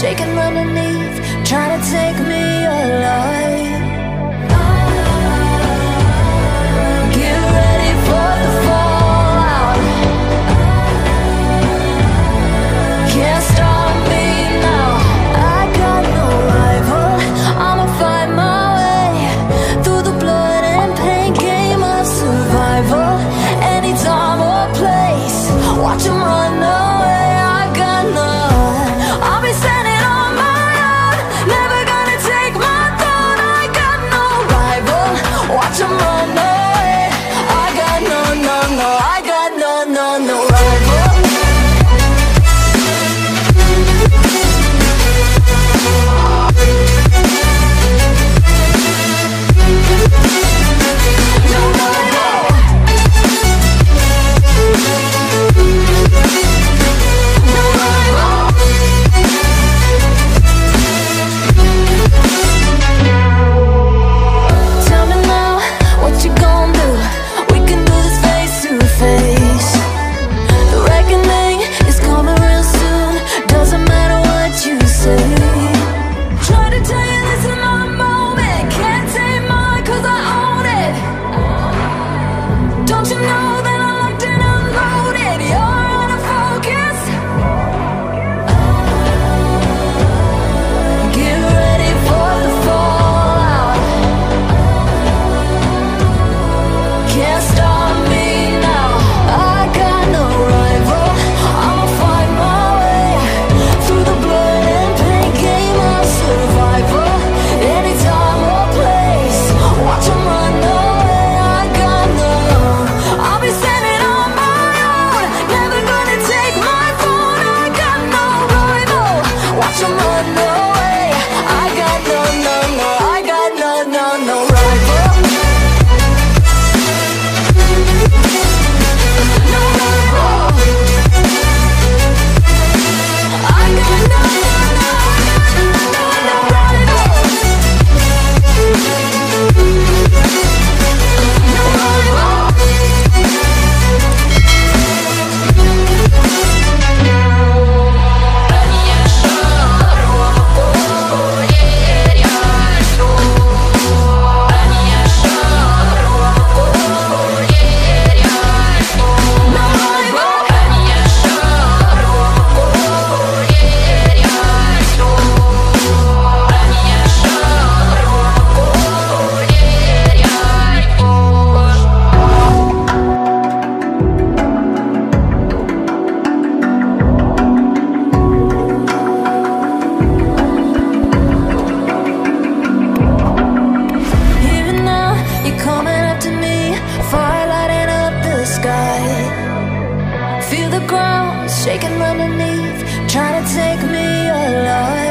shaking underneath, trying to take me alive. Get ready for the fallout. Can't stop me now. I got no rival. I'ma find my way through the blood and pain, game of survival. Any time or place, watch 'em run away. I got none. I'll be standing on my own, never gonna take my throne. I got no rival. Watch 'em run away. I got no, no, no. I got no, no, no rival. Feel the ground shaking underneath, trying to take me alive.